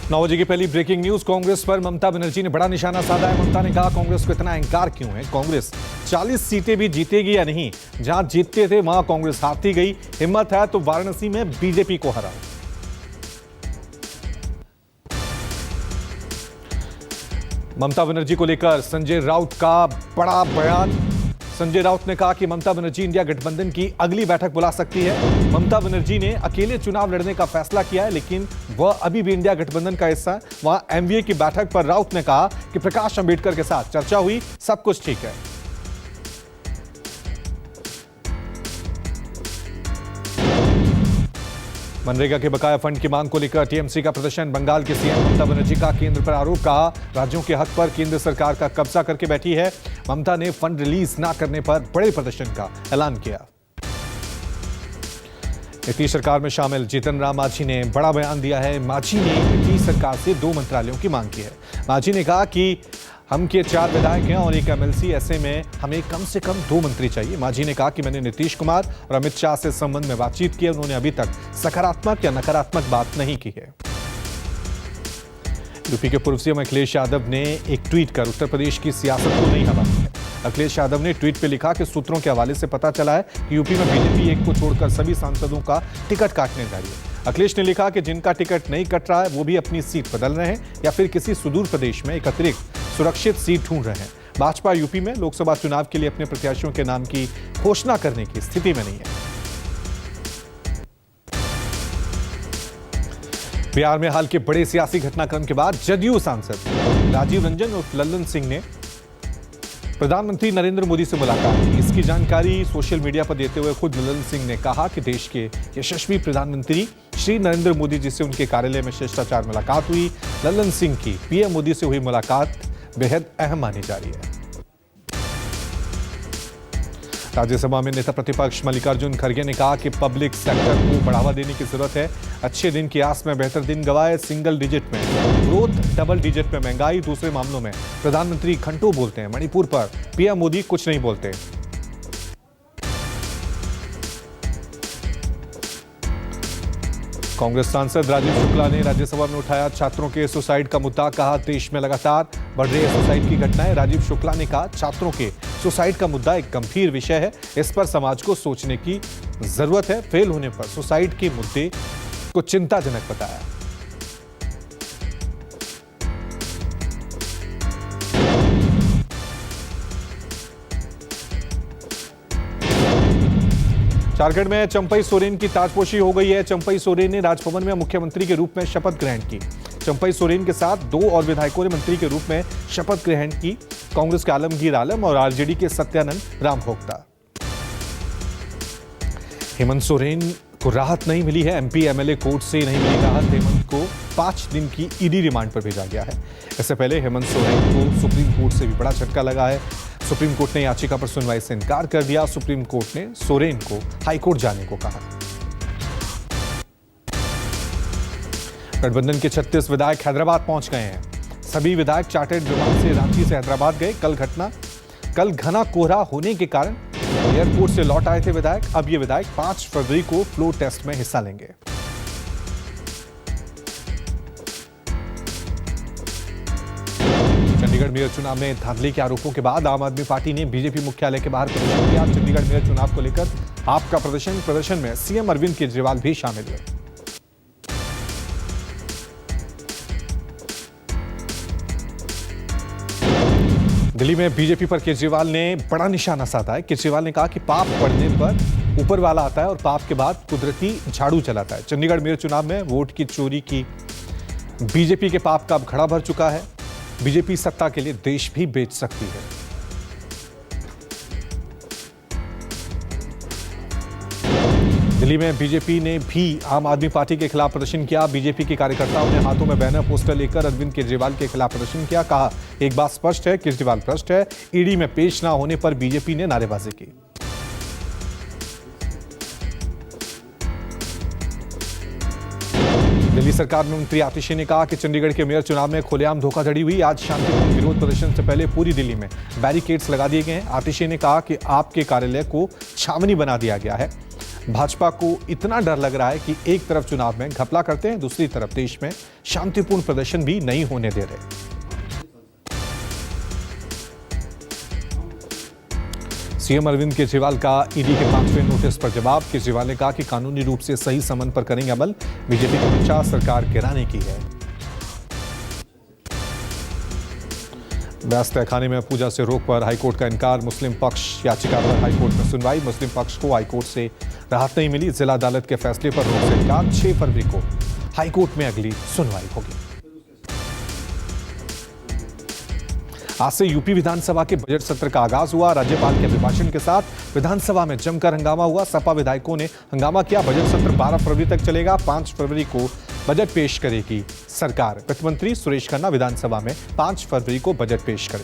9 बजे की पहली ब्रेकिंग न्यूज। कांग्रेस पर ममता बनर्जी ने बड़ा निशाना साधा है। ममता ने कहा कांग्रेस को इतना अहंकार क्यों है, कांग्रेस 40 सीटें भी जीतेगी या नहीं, जहां जीतते थे वहां कांग्रेस हारती गई, हिम्मत है तो वाराणसी में बीजेपी को हराओ। ममता बनर्जी को लेकर संजय राउत का बड़ा बयान। संजय राउत ने कहा कि ममता बनर्जी इंडिया गठबंधन की अगली बैठक बुला सकती है। ममता बनर्जी ने अकेले चुनाव लड़ने का फैसला किया है, लेकिन वह अभी भी इंडिया गठबंधन का हिस्सा है। वहां एमवीए की बैठक पर राउत ने कहा कि प्रकाश अंबेडकर के साथ चर्चा हुई, सब कुछ ठीक है। मनरेगा के बकाया फंड की मांग को लेकर टीएमसी का प्रदर्शन। बंगाल के सीएम ममता बनर्जी का केंद्र पर आरोप। कहा राज्यों के हक पर केंद्र सरकार का कब्जा करके बैठी है। ममता ने फंड रिलीज ना करने पर बड़े प्रदर्शन का ऐलान किया। नीतीश सरकार में शामिल जीतन राम मांझी ने बड़ा बयान दिया है। मांझी ने नीतीश सरकार से 2 मंत्रालयों की मांग की है। मांझी ने कहा कि हम के 4 विधायक हैं और 1 एमएलसी, ऐसे में हमें कम से कम 2 मंत्री चाहिए। मांझी ने कहा कि मैंने नीतीश कुमार और अमित शाह से इस संबंध में बातचीत की है, उन्होंने अभी तक सकारात्मक या नकारात्मक बात नहीं की है। यूपी के पूर्व सीएम अखिलेश यादव ने एक ट्वीट कर उत्तर प्रदेश की सियासत को नई हवा दी है। अखिलेश यादव ने ट्वीट पे लिखा कि सूत्रों के हवाले से पता चला है कि यूपी में बीजेपी एक को छोड़कर सभी सांसदों का टिकट काटने जा रही है। अखिलेश ने लिखा कि जिनका टिकट नहीं कट रहा है वो भी अपनी सीट बदल रहे हैं या फिर किसी सुदूर प्रदेश में एक अतिरिक्त सुरक्षित सीट ढूंढ रहे हैं। भाजपा यूपी में लोकसभा चुनाव के लिए अपने प्रत्याशियों के नाम की घोषणा करने की स्थिति में नहीं है। बिहार में हाल के बड़े सियासी घटनाक्रम के बाद जदयू सांसद राजीव रंजन और लल्लन सिंह ने प्रधानमंत्री नरेंद्र मोदी से मुलाकात की। इसकी जानकारी सोशल मीडिया पर देते हुए खुद लल्लन सिंह ने कहा कि देश के यशस्वी प्रधानमंत्री श्री नरेंद्र मोदी जी से उनके कार्यालय में शिष्टाचार मुलाकात हुई। लल्लन सिंह की पीएम मोदी से हुई मुलाकात बेहद अहम मानी जा रही है। राज्यसभा में नेता प्रतिपक्ष मल्लिकार्जुन खड़गे ने कहा कि पब्लिक सेक्टर को बढ़ावा देने की जरूरत है। अच्छे दिन की आस में बेहतर दिन गवाए। सिंगल डिजिट में ग्रोथ, डबल डिजिट में महंगाई, दूसरे मामलों में प्रधानमंत्री घंटों बोलते हैं, मणिपुर पर पीएम मोदी कुछ नहीं बोलते। कांग्रेस सांसद राजीव शुक्ला ने राज्यसभा में उठाया छात्रों के सुसाइड का मुद्दा। कहा देश में लगातार बढ़ रही सुसाइड की घटनाएं। राजीव शुक्ला ने कहा छात्रों के सुसाइड का मुद्दा एक गंभीर विषय है, इस पर समाज को सोचने की जरूरत है। फेल होने पर सुसाइड के मुद्दे को चिंताजनक बताया। झारखंड में चंपई सोरेन की ताजपोशी हो गई है। चंपई सोरेन ने राजभवन में मुख्यमंत्री के रूप में शपथ ग्रहण की। चंपई सोरेन के साथ 2 और विधायकों ने मंत्री के रूप में शपथ ग्रहण की। कांग्रेस के आलमगीर आलम और आरजेडी के सत्यानंद राम भोक्ता। हेमंत सोरेन को राहत नहीं मिली है। एमपी एमएलए कोर्ट से नहीं मिली राहत। हेमंत को 5 दिन की ईडी रिमांड पर भेजा गया है। इससे पहले हेमंत सोरेन को सुप्रीम कोर्ट से भी बड़ा झटका लगा है। सुप्रीम कोर्ट ने याचिका पर सुनवाई से इनकार कर दिया। सुप्रीम कोर्ट ने सोरेन को हाईकोर्ट जाने को कहा। गठबंधन के 36 विधायक हैदराबाद पहुंच गए हैं। सभी विधायक चार्टर्ड विमान से रांची से हैदराबाद गए। कल घना कोहरा होने के कारण एयरपोर्ट से लौट आए थे विधायक। अब ये विधायक 5 फरवरी को फ्लोर टेस्ट में हिस्सा लेंगे। चंडीगढ़ मेयर चुनाव में धांधली के आरोपों के बाद आम आदमी पार्टी ने बीजेपी मुख्यालय के बाहर प्रदर्शन किया। चंडीगढ़ मेयर चुनाव को लेकर आपका प्रदर्शन में सीएम अरविंद केजरीवाल भी शामिल हुए। दिल्ली में बीजेपी पर केजरीवाल ने बड़ा निशाना साधा है। केजरीवाल ने कहा कि पाप पड़ने पर ऊपर वाला आता है और पाप के बाद कुदरती झाड़ू चलाता है। चंडीगढ़ मेयर चुनाव में वोट की चोरी की बीजेपी के पाप का अब घड़ा भर चुका है। बीजेपी सत्ता के लिए देश भी बेच सकती है। दिल्ली में बीजेपी ने भी आम आदमी पार्टी के खिलाफ प्रदर्शन किया। बीजेपी के कार्यकर्ताओं ने हाथों में बैनर पोस्टर लेकर अरविंद केजरीवाल के खिलाफ प्रदर्शन किया। कहा एक बात स्पष्ट है, केजरीवाल भ्रष्ट है। ईडी में पेश ना होने पर बीजेपी ने नारेबाजी की। दिल्ली सरकार में मंत्री आतिशी ने कहा कि चंडीगढ़ के मेयर चुनाव में खुलेआम धोखाधड़ी हुई। आज शांतिपूर्ण विरोध प्रदर्शन से पहले पूरी दिल्ली में बैरिकेड्स लगा दिए गए हैं। आतिशी ने कहा कि आपके कार्यालय को छावनी बना दिया गया है। भाजपा को इतना डर लग रहा है कि एक तरफ चुनाव में घपला करते हैं, दूसरी तरफ देश में शांतिपूर्ण प्रदर्शन भी नहीं होने दे रहे। सीएम अरविंद केजरीवाल का ईडी के 5वें नोटिस पर जवाब। केजरीवाल ने कहा कि कानूनी रूप से सही समन पर करेंगे अमल। बीजेपी की मंशा सरकार गिराने की है। व्यस्त तहखाने में पूजा से रोक पर हाईकोर्ट का इनकार। मुस्लिम पक्ष याचिका पर हाईकोर्ट में सुनवाई। मुस्लिम पक्ष को हाईकोर्ट से राहत नहीं मिली। जिला अदालत के फैसले पर रोक से इनकार। 6 फरवरी को हाईकोर्ट में अगली सुनवाई होगी। आज से यूपी विधानसभा के बजट सत्र का आगाज हुआ। राज्यपाल के अभिभाषण के साथ विधानसभा में जमकर हंगामा हुआ। सपा विधायकों ने हंगामा किया। बजट सत्र 12 फरवरी तक चलेगा। 5 फरवरी को बजट पेश करेगी सरकार। वित्त मंत्री सुरेश खन्ना विधानसभा में 5 फरवरी को बजट पेश करेंगे।